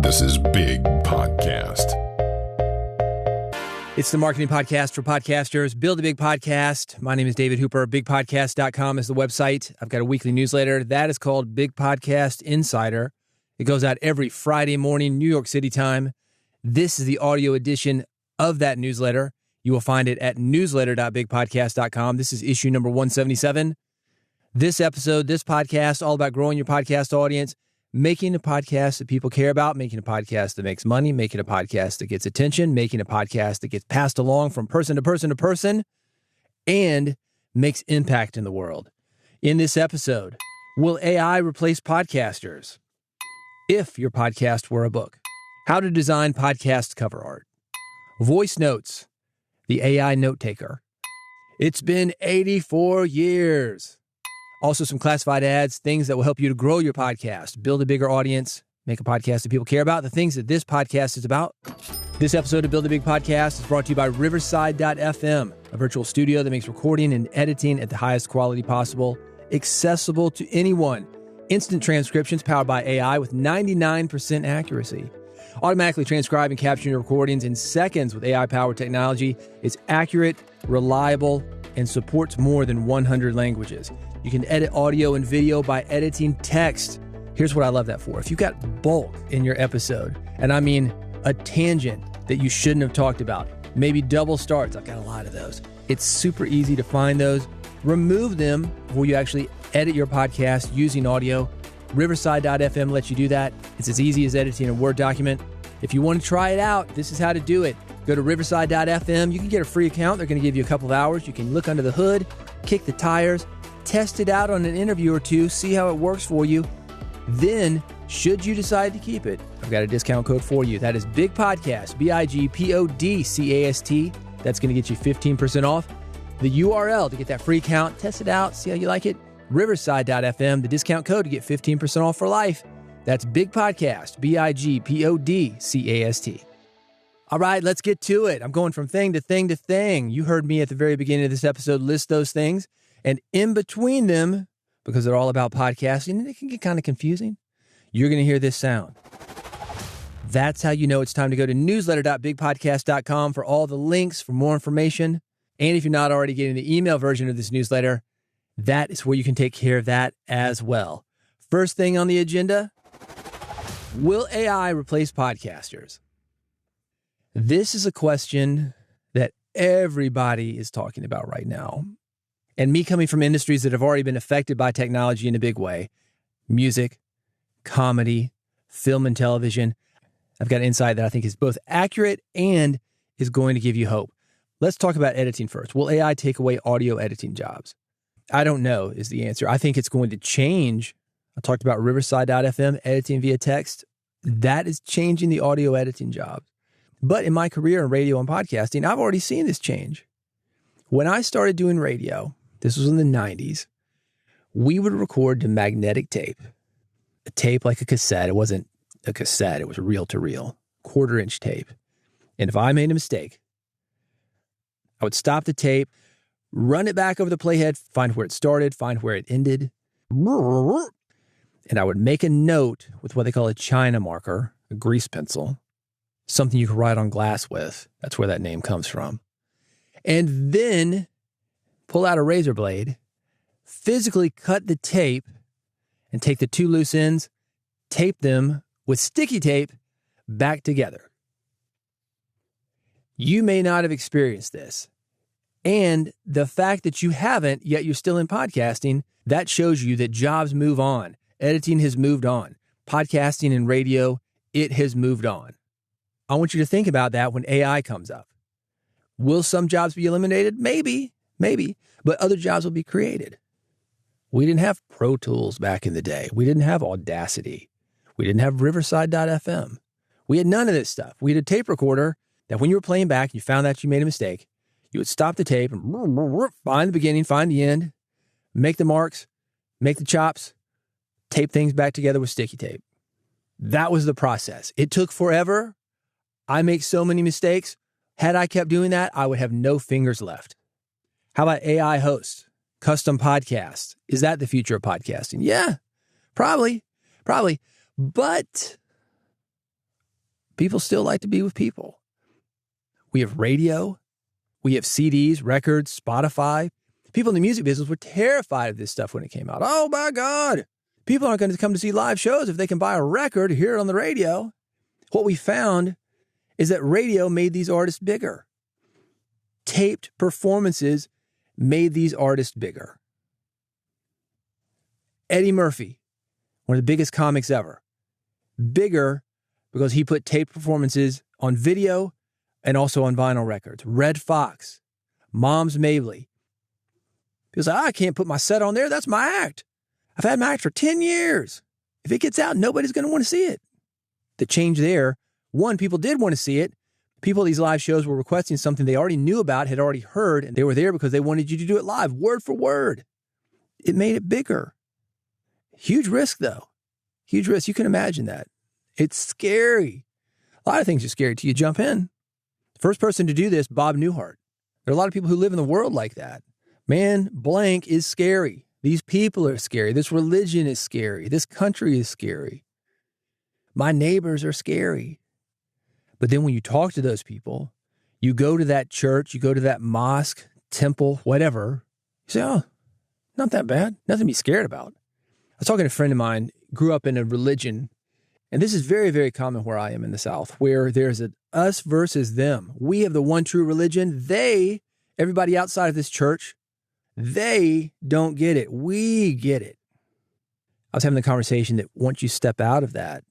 This is Big Podcast. It's the marketing podcast for podcasters. Build a big podcast. My name is David Hooper. BigPodcast.com is the website. I've got a weekly newsletter that is called Big Podcast Insider. It goes out every Friday morning, New York City time. This is the audio edition of that newsletter. You will find it at newsletter.bigpodcast.com. This is issue number 177. This episode, this podcast, all about growing your podcast audience, making a podcast that people care about, making a podcast that makes money, making a podcast that gets attention, making a podcast that gets passed along from person to person to person, and makes impact in the world. In this episode, will AI replace podcasters? If your podcast were a book. How to design podcast cover art. Voice notes. The AI note taker. It's been 84 years. Also some classified ads, things that will help you to grow your podcast, build a bigger audience, make a podcast that people care about, the things that this podcast is about. This episode of Build a Big Podcast is brought to you by Riverside.fm, a virtual studio that makes recording and editing at the highest quality possible, accessible to anyone. Instant transcriptions powered by AI with 99% accuracy. Automatically transcribe and capture your recordings in seconds with AI-powered technology. It's accurate, reliable, and supports more than 100 languages. You can edit audio and video by editing text. Here's what I love that for. If you've got bulk in your episode, and I mean a tangent that you shouldn't have talked about, maybe double starts, I've got a lot of those. It's super easy to find those. Remove them before you actually edit your podcast using audio. Riverside.fm lets you do that. It's as easy as editing a Word document. If you want to try it out, this is how to do it. Go to Riverside.fm. You can get a free account. They're going to give you a couple of hours. You can look under the hood, kick the tires, test it out on an interview or two, see how it works for you. Then, should you decide to keep it, I've got a discount code for you. That is Big Podcast, BIGPODCAST. That's going to get you 15% off. The URL to get that free account, test it out, see how you like it. Riverside.fm, the discount code to get 15% off for life. That's Big Podcast, BIGPODCAST. All right, let's get to it. I'm going from thing to thing to thing. You heard me at the very beginning of this episode list those things. And in between them, because they're all about podcasting, and it can get kind of confusing, you're going to hear this sound. That's how you know it's time to go to newsletter.bigpodcast.com for all the links, for more information. And if you're not already getting the email version of this newsletter, that is where you can take care of that as well. First thing on the agenda, will AI replace podcasters? This is a question that everybody is talking about right now. And me coming from industries that have already been affected by technology in a big way, music, comedy, film and television, I've got insight that I think is both accurate and is going to give you hope. Let's talk about editing first. Will AI take away audio editing jobs? I don't know is the answer. I think it's going to change. I talked about Riverside.fm, editing via text. That is changing the audio editing jobs. But in my career in radio and podcasting, I've already seen this change. When I started doing radio, this was in the 90s, we would record to magnetic tape. A tape like a cassette. It wasn't a cassette. It was reel-to-reel, quarter-inch tape. And if I made a mistake, I would stop the tape, run it back over the playhead, find where it started, find where it ended. And I would make a note with what they call a China marker, a grease pencil, something you can write on glass with. That's where that name comes from. And then pull out a razor blade, physically cut the tape, and take the two loose ends, tape them with sticky tape back together. You may not have experienced this. And the fact that you haven't, yet you're still in podcasting, that shows you that jobs move on. Editing has moved on. Podcasting and radio, it has moved on. I want you to think about that when AI comes up. Will some jobs be eliminated? Maybe. But other jobs will be created. We didn't have Pro Tools back in the day. We didn't have Audacity. We didn't have Riverside.fm. We had none of this stuff. We had a tape recorder that when you were playing back, you found out you made a mistake. You would stop the tape and find the beginning, find the end, make the marks, make the chops, tape things back together with sticky tape. That was the process. It took forever. I make so many mistakes. Had I kept doing that, I would have no fingers left. How about AI hosts, custom podcasts? Is that the future of podcasting? Yeah, probably. But People still like to be with people. We have radio. We have CDs, records, Spotify. People in the music business were terrified of this stuff when it came out. Oh my God. People aren't going to come to see live shows if they can buy a record, hear it on the radio. What we found is that radio made these artists bigger. Taped performances made these artists bigger. Eddie Murphy, one of the biggest comics ever, bigger because he put taped performances on video and also on vinyl records. Red Fox, Moms Mabley. People say, I can't put my set on there. That's my act. I've had my act for 10 years. If it gets out, nobody's going to want to see it. The change there, one, people did want to see it. People at these live shows were requesting something they already knew about, had already heard, and they were there because they wanted you to do it live, word for word. It made it bigger. Huge risk, though. Huge risk. You can imagine that. It's scary. A lot of things are scary till you jump in. First person to do this, Bob Newhart. There are a lot of people who live in the world like that. Man, blank is scary. These people are scary. This religion is scary. This country is scary. My neighbors are scary. But then when you talk to those people, you go to that church, you go to that mosque, temple, whatever, you say, oh, not that bad. Nothing to be scared about. I was talking to a friend of mine, grew up in a religion, and this is very, very common where I am in the South, where there's an us versus them. We have the one true religion. They, everybody outside of this church, they don't get it. We get it. I was having the conversation that once you step out of that,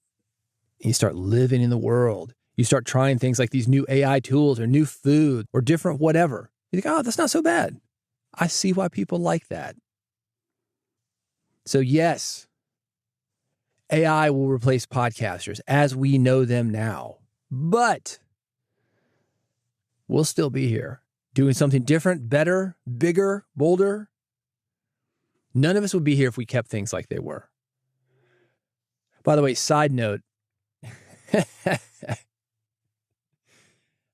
and you start living in the world, you start trying things like these new AI tools or new food or different whatever. You think, oh, that's not so bad. I see why people like that. So yes, AI will replace podcasters as we know them now, but we'll still be here doing something different, better, bigger, bolder. None of us would be here if we kept things like they were. By the way, side note,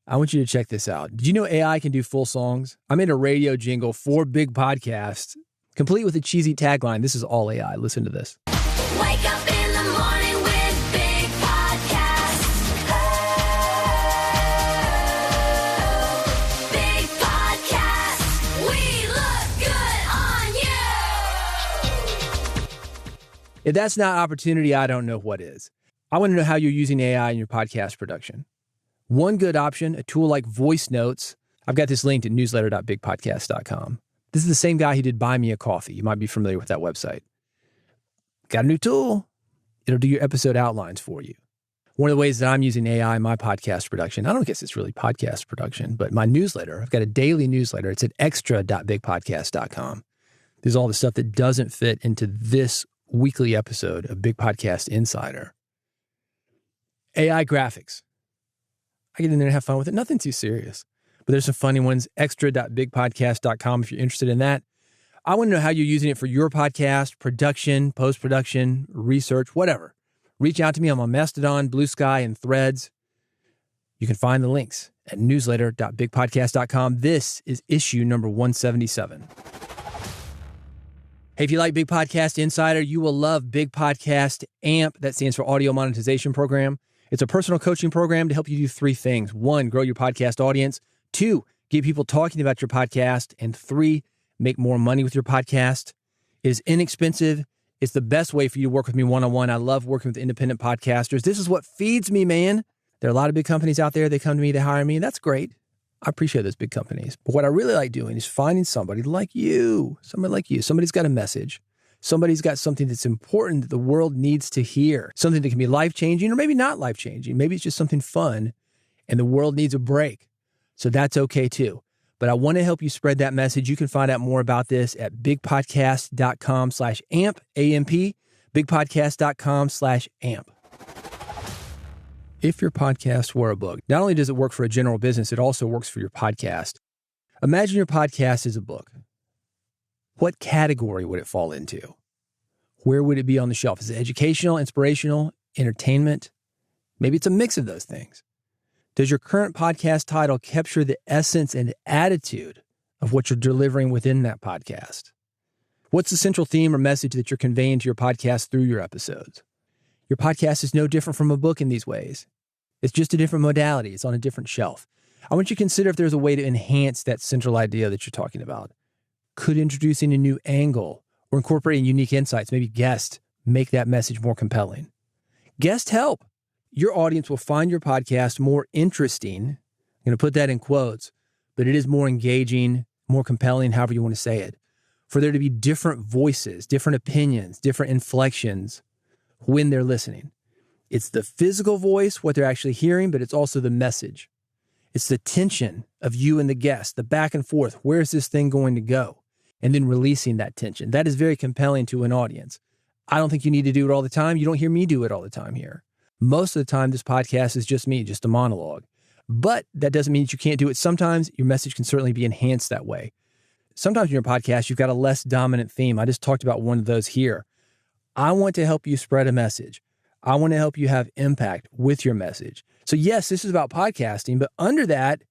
I want you to check this out. Did you know AI can do full songs? I made a radio jingle for Big Podcast, complete with a cheesy tagline. This is all AI. Listen to this. Wake up in the morning with Big Podcast. Oh, Big Podcast. We look good on you. If that's not opportunity, I don't know what is. I want to know how you're using AI in your podcast production. One good option, a tool like voice notes. I've got this linked at newsletter.bigpodcast.com. This is the same guy who did Buy Me a Coffee. You might be familiar with that website. Got a new tool. It'll do your episode outlines for you. One of the ways that I'm using AI in my podcast production, I don't guess it's really podcast production, but my newsletter, I've got a daily newsletter. It's at extra.bigpodcast.com. There's all the stuff that doesn't fit into this weekly episode of Big Podcast Insider. AI graphics. I get in there and have fun with it. Nothing too serious. But there's some funny ones. Extra.bigpodcast.com if you're interested in that. I want to know how you're using it for your podcast, production, post-production, research, whatever. Reach out to me on my Mastodon, Blue Sky, and Threads. You can find the links at newsletter.bigpodcast.com. This is issue number 177. Hey, if you like Big Podcast Insider, you will love Big Podcast AMP. That stands for Audio Monetization Program. It's a personal coaching program to help you do three things. One, grow your podcast audience. Two, get people talking about your podcast. And three, make more money with your podcast. It is inexpensive. It's the best way for you to work with me one-on-one. I love working with independent podcasters. This is what feeds me, man. There are a lot of big companies out there. They come to me, they hire me, and that's great. I appreciate those big companies. But what I really like doing is finding somebody like you. Somebody's got a message. Somebody's got something that's important that the world needs to hear. Something that can be life-changing or maybe not life-changing. Maybe it's just something fun and the world needs a break. So that's okay too. But I want to help you spread that message. You can find out more about this at bigpodcast.com/amp, A-M-P, bigpodcast.com/amp. If your podcast were a book, not only does it work for a general business, it also works for your podcast. Imagine your podcast is a book. What category would it fall into? Where would it be on the shelf? Is it educational, inspirational, entertainment? Maybe it's a mix of those things. Does your current podcast title capture the essence and attitude of what you're delivering within that podcast? What's the central theme or message that you're conveying to your podcast through your episodes? Your podcast is no different from a book in these ways. It's just a different modality. It's on a different shelf. I want you to consider if there's a way to enhance that central idea that you're talking about. Could introducing a new angle or incorporating unique insights, maybe guests, make that message more compelling. Guests help. Your audience will find your podcast more interesting. I'm going to put that in quotes, but it is more engaging, more compelling, however you want to say it. For there to be different voices, different opinions, different inflections when they're listening. It's the physical voice, what they're actually hearing, but it's also the message. It's the tension of you and the guest, the back and forth. Where's this thing going to go? And then releasing that tension. That is very compelling to an audience. I don't think you need to do it all the time. You don't hear me do it all the time here. Most of the time, this podcast is just me, just a monologue. But that doesn't mean that you can't do it. Sometimes your message can certainly be enhanced that way. Sometimes in your podcast, you've got a less dominant theme. I just talked about one of those here. I want to help you spread a message. I want to help you have impact with your message. So yes, this is about podcasting, but under that,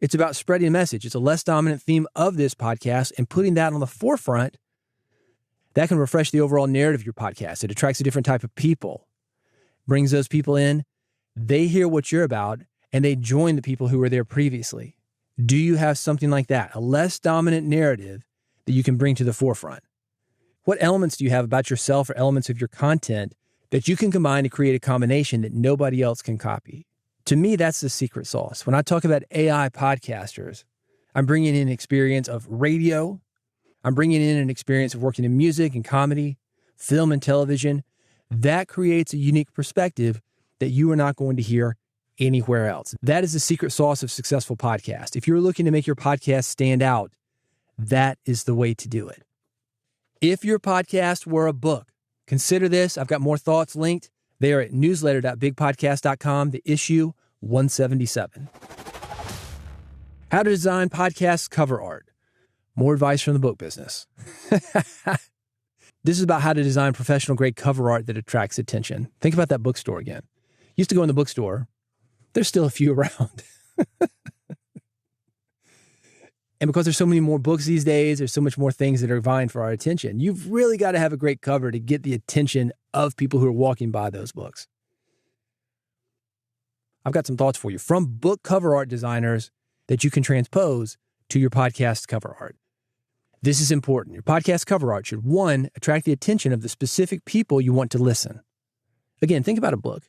it's about spreading a message. It's a less dominant theme of this podcast, and putting that on the forefront, that can refresh the overall narrative of your podcast. It attracts a different type of people, brings those people in, they hear what you're about, and they join the people who were there previously. Do you have something like that? A less dominant narrative that you can bring to the forefront? What elements do you have about yourself or elements of your content that you can combine to create a combination that nobody else can copy? To me, that's the secret sauce. When I talk about AI podcasters, I'm bringing in experience of radio. I'm bringing in an experience of working in music and comedy, film and television. That creates a unique perspective that you are not going to hear anywhere else. That is the secret sauce of successful podcast. If you're looking to make your podcast stand out, that is the way to do it. If your podcast were a book, consider this. I've got more thoughts linked. They are at newsletter.bigpodcast.com, the issue 177. How to design podcast cover art. More advice from the book business. This is about how to design professional grade cover art that attracts attention. Think about that bookstore again. Used to go in the bookstore. There's still a few around. And because there's so many more books these days, there's so much more things that are vying for our attention. You've really got to have a great cover to get the attention of people who are walking by those books. I've got some thoughts for you from book cover art designers that you can transpose to your podcast cover art. This is important. Your podcast cover art should, one, attract the attention of the specific people you want to listen. Again, think about a book.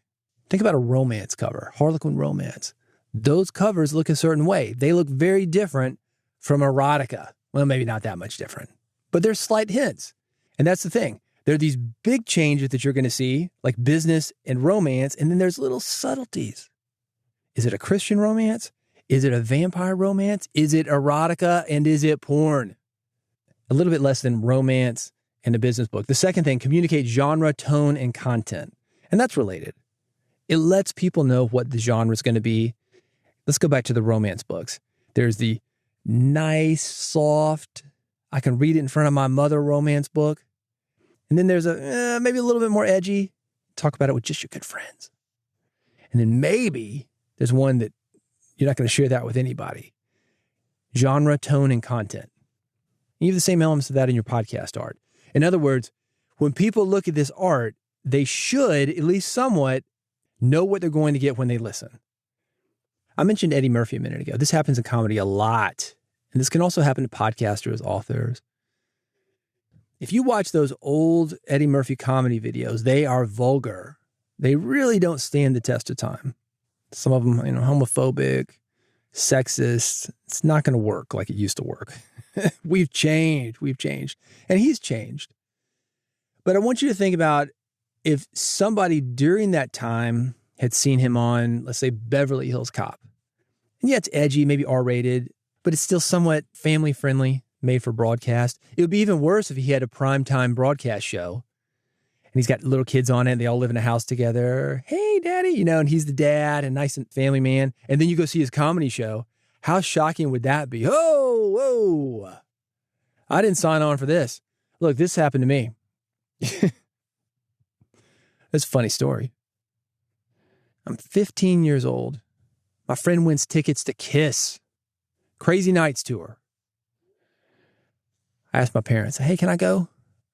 Think about a romance cover, Harlequin romance. Those covers look a certain way. They look very different from erotica. Well, maybe not that much different, but there's slight hints. And that's the thing. There are these big changes that you're going to see, like business and romance, and then there's little subtleties. Is it a Christian romance? Is it a vampire romance? Is it erotica? And is it porn? A little bit less than romance and a business book. The second thing, communicate genre, tone, and content. And that's related. It lets people know what the genre is going to be. Let's go back to the romance books. There's the nice, soft, I can read it in front of my mother romance book. And then there's a maybe a little bit more edgy, talk about it with just your good friends. And then maybe there's one that you're not going to share that with anybody. Genre, tone, and content. You have the same elements of that in your podcast art. In other words, when people look at this art, they should, at least somewhat, know what they're going to get when they listen. I mentioned Eddie Murphy a minute ago. This happens in comedy a lot. And this can also happen to podcasters, authors. If you watch those old Eddie Murphy comedy videos, they are vulgar. They really don't stand the test of time. Some of them, homophobic, sexist. It's not going to work like it used to work. We've changed. And he's changed. But I want you to think about if somebody during that time had seen him on, let's say, Beverly Hills Cop. And yeah, it's edgy, maybe R-rated, but it's still somewhat family-friendly, made for broadcast. It would be even worse if he had a primetime broadcast show and he's got little kids on it and they all live in a house together. Hey, daddy, and he's the dad and nice and family man. And then you go see his comedy show. How shocking would that be? Oh, whoa. I didn't sign on for this. Look, this happened to me. That's a funny story. I'm 15 years old. My friend wins tickets to Kiss. Crazy Nights tour. I asked my parents, hey, can I go?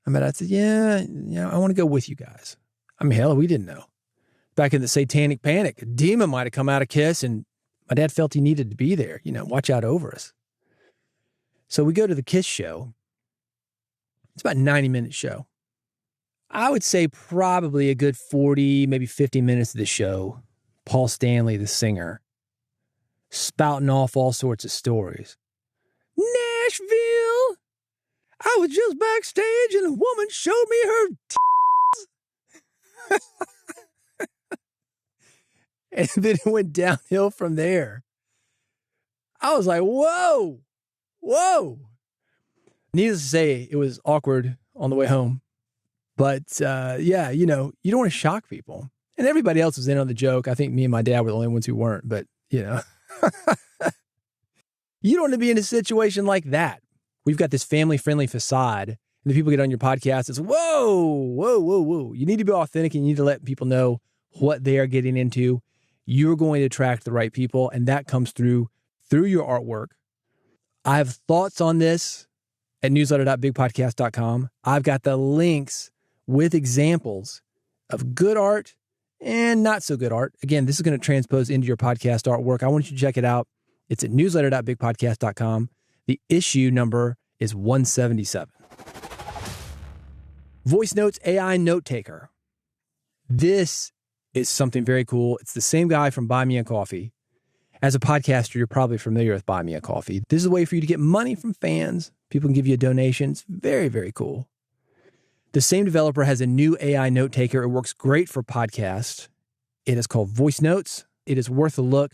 I said, yeah, I want to go with you guys. Hell, we didn't know. Back in the satanic panic, a demon might have come out of KISS, and my dad felt he needed to be there, watch out over us. So we go to the KISS show. It's about a 90-minute show. I would say probably a good 40, maybe 50 minutes of the show. Paul Stanley, the singer, spouting off all sorts of stories. Nashville, I was just backstage and a woman showed me her tits. And then it went downhill from there. I was like, whoa. Needless to say, it was awkward on the way home. But yeah, you don't want to shock people. And everybody else was in on the joke. I think me and my dad were the only ones who weren't, but you don't want to be in a situation like that. We've got this family-friendly facade, and the people get on your podcast, it's whoa. You need to be authentic, and you need to let people know what they are getting into. You're going to attract the right people, and that comes through your artwork. I have thoughts on this at newsletter.bigpodcast.com. I've got the links with examples of good art and not so good art. Again, this is going to transpose into your podcast artwork. I want you to check it out. It's at newsletter.bigpodcast.com. The issue number is 177. Voice Notes AI Note Taker. This is something very cool. It's the same guy from Buy Me a Coffee. As a podcaster, you're probably familiar with Buy Me a Coffee. This is a way for you to get money from fans. People can give you a donation. It's very, very cool. The same developer has a new AI note taker. It works great for podcasts. It is called Voice Notes. It is worth a look.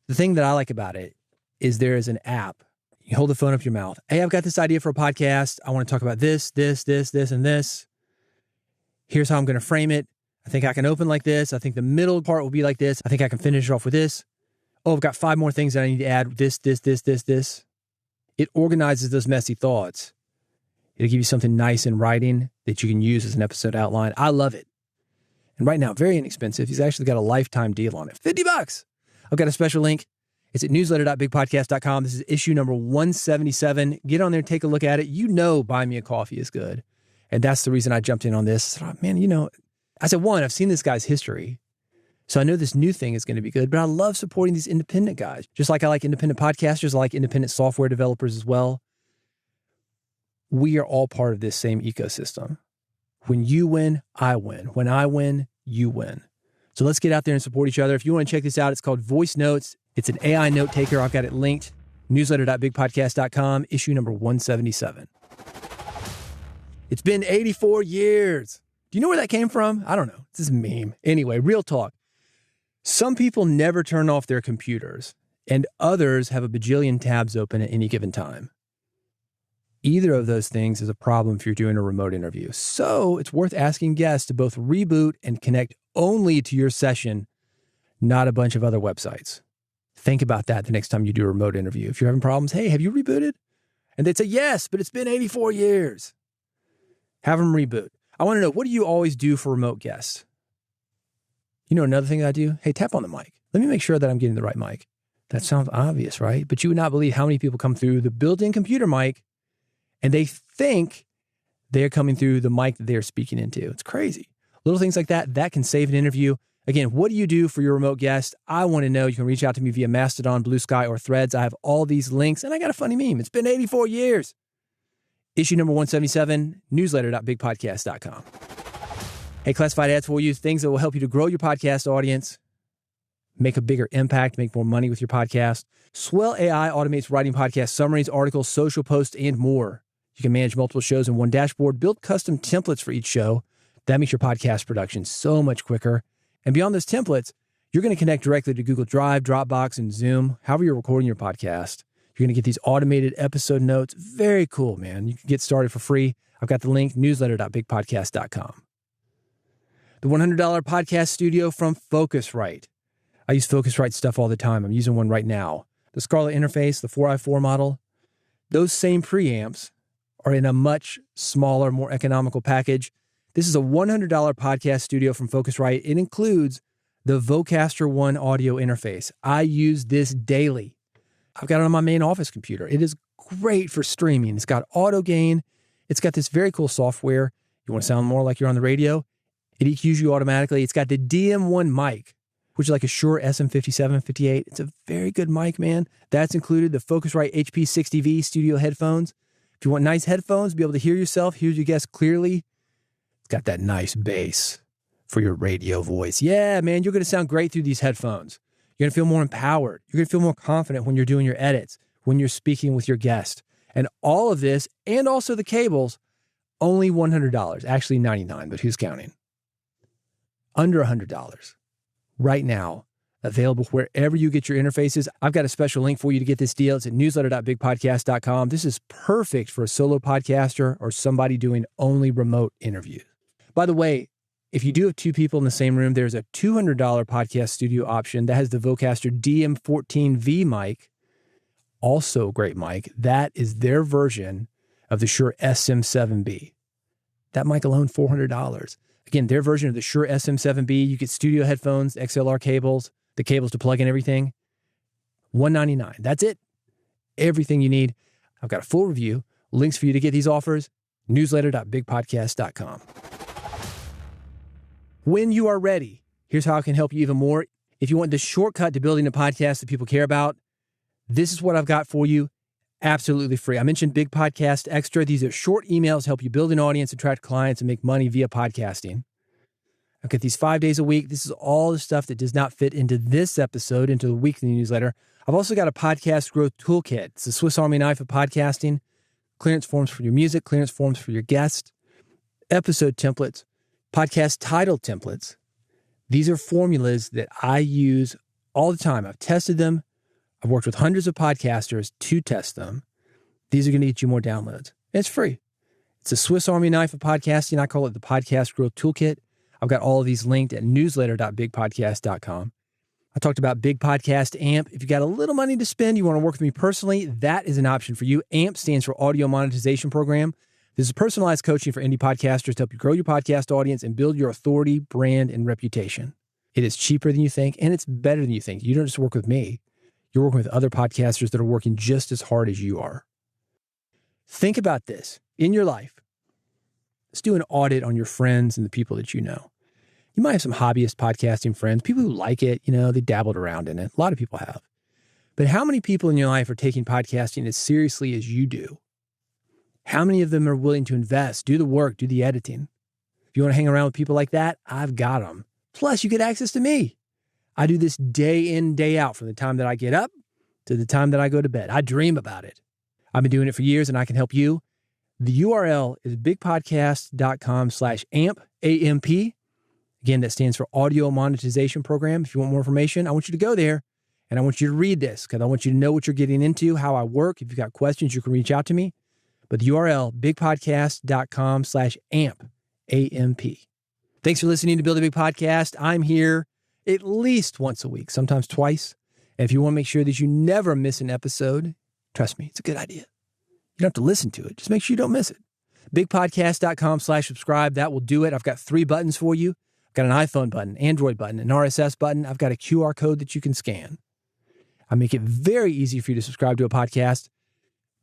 The thing that I like about it is there is an app. You hold the phone up to your mouth. Hey, I've got this idea for a podcast. I want to talk about this, and this. Here's how I'm going to frame it. I think I can open like this. I think the middle part will be like this. I think I can finish it off with this. Oh, I've got 5 more things that I need to add. This. It organizes those messy thoughts. It'll give you something nice in writing that you can use as an episode outline. I love it. And right now, very inexpensive. He's actually got a lifetime deal on it. $50. I've got a special link. It's at newsletter.bigpodcast.com. This is issue number 177. Get on there, take a look at it. Buy Me a Coffee is good. And that's the reason I jumped in on this. Man, I said, one, I've seen this guy's history. So I know this new thing is going to be good, but I love supporting these independent guys. Just like I like independent podcasters, I like independent software developers as well. We are all part of this same ecosystem. When you win, I win. When I win, you win. So let's get out there and support each other. If you want to check this out, it's called Voice Notes. It's an AI note taker. I've got it linked. Newsletter.bigpodcast.com, issue number 177. It's been 84 years. Do you know where that came from? I don't know. It's this meme. Anyway, real talk. Some people never turn off their computers, and others have a bajillion tabs open at any given time. Either of those things is a problem if you're doing a remote interview. So it's worth asking guests to both reboot and connect only to your session, not a bunch of other websites. Think about that the next time you do a remote interview. If you're having problems, hey, have you rebooted? And they'd say, yes, but it's been 84 years. Have them reboot. I want to know, what do you always do for remote guests? Another thing that I do? Hey, tap on the mic. Let me make sure that I'm getting the right mic. That sounds obvious, right? But you would not believe how many people come through the built-in computer mic and they think they're coming through the mic that they're speaking into. It's crazy. Little things like that can save an interview. Again, what do you do for your remote guest? I want to know. You can reach out to me via Mastodon, Blue Sky, or Threads. I have all these links, and I got a funny meme. It's been 84 years. Issue number 177, newsletter.bigpodcast.com. Hey, classified ads for you, things that will help you to grow your podcast audience, make a bigger impact, make more money with your podcast. Swell AI automates writing podcast summaries, articles, social posts, and more. You can manage multiple shows in one dashboard, build custom templates for each show. That makes your podcast production so much quicker. And beyond those templates, you're going to connect directly to Google Drive, Dropbox, and Zoom, however you're recording your podcast. You're going to get these automated episode notes. Very cool, man. You can get started for free. I've got the link, newsletter.bigpodcast.com. The $100 podcast studio from Focusrite. I use Focusrite stuff all the time. I'm using one right now. The Scarlett interface, the 4i4 model, those same preamps are in a much smaller, more economical package. This is a $100 podcast studio from Focusrite. It includes the Vocaster One audio interface. I use this daily. I've got it on my main office computer. It is great for streaming. It's got auto gain. It's got this very cool software. You want to sound more like you're on the radio? It EQs you automatically. It's got the DM1 mic, which is like a Shure SM57, 58. It's a very good mic, man. That's included. The Focusrite HP60V studio headphones. If you want nice headphones, be able to hear yourself, hear your guests clearly, it's got that nice bass for your radio voice. Yeah, man, you're going to sound great through these headphones. You're going to feel more empowered. You're going to feel more confident when you're doing your edits, when you're speaking with your guest. And all of this, and also the cables, only $100. Actually $99, but who's counting? Under $100. Right now, available wherever you get your interfaces. I've got a special link for you to get this deal. It's at newsletter.bigpodcast.com. This is perfect for a solo podcaster or somebody doing only remote interviews. By the way, if you do have two people in the same room, there's a $200 podcast studio option that has the Vocaster DM14V mic. Also a great mic. That is their version of the Shure SM7B. That mic alone, $400. Again, their version of the Shure SM7B. You get studio headphones, XLR cables, the cables to plug in everything. $199. That's it. Everything you need. I've got a full review. Links for you to get these offers. Newsletter.bigpodcast.com. When you are ready, here's how I can help you even more. If you want the shortcut to building a podcast that people care about, this is what I've got for you. Absolutely free. I mentioned Big Podcast Extra. These are short emails, help you build an audience, attract clients, and make money via podcasting. I've got these 5 days a week. This is all the stuff that does not fit into this episode, into the weekly newsletter. I've also got a podcast growth toolkit. It's the Swiss Army knife of podcasting. Clearance forms for your music, clearance forms for your guest, episode templates, podcast title templates. These are formulas that I use all the time. I've tested them. I've worked with hundreds of podcasters to test them. These are going to get you more downloads. It's free. It's a Swiss Army knife of podcasting. I call it the Podcast Growth Toolkit. I've got all of these linked at newsletter.bigpodcast.com. I talked about Big Podcast AMP. If you got a little money to spend, you want to work with me personally, that is an option for you. AMP stands for Audio Monetization Program. This is personalized coaching for indie podcasters to help you grow your podcast audience and build your authority, brand, and reputation. It is cheaper than you think, and it's better than you think. You don't just work with me. You're working with other podcasters that are working just as hard as you are. Think about this in your life. Let's do an audit on your friends and the people that you know. You might have some hobbyist podcasting friends, people who like it, they dabbled around in it. A lot of people have. But how many people in your life are taking podcasting as seriously as you do? How many of them are willing to invest, do the work, do the editing? If you want to hang around with people like that, I've got them. Plus, you get access to me. I do this day in, day out from the time that I get up to the time that I go to bed. I dream about it. I've been doing it for years and I can help you. The URL is bigpodcast.com/AMP, A-M-P. Again, that stands for Audio Monetization Program. If you want more information, I want you to go there and I want you to read this because I want you to know what you're getting into, how I work. If you've got questions, you can reach out to me. But the URL, bigpodcast.com/AMP, A-M-P. Thanks for listening to Build a Big Podcast. I'm here at least once a week, sometimes twice. And if you want to make sure that you never miss an episode, trust me, it's a good idea. You don't have to listen to it. Just make sure you don't miss it. Bigpodcast.com/subscribe. That will do it. I've got 3 buttons for you. I've got an iPhone button, Android button, an RSS button. I've got a QR code that you can scan. I make it very easy for you to subscribe to a podcast.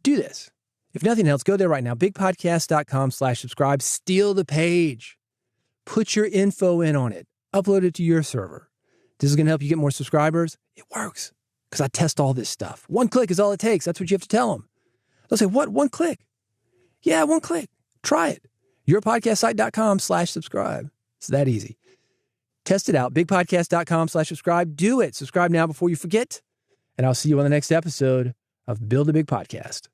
Do this. If nothing else, go there right now. Bigpodcast.com/subscribe. Steal the page. Put your info in on it. Upload it to your server. This is going to help you get more subscribers. It works because I test all this stuff. 1 click is all it takes. That's what you have to tell them. They'll say, what? 1 click? Yeah, 1 click. Try it. yourpodcastsite.com/subscribe. It's that easy. Test it out. Bigpodcast.com/subscribe. Do it. Subscribe now before you forget. And I'll see you on the next episode of Build a Big Podcast.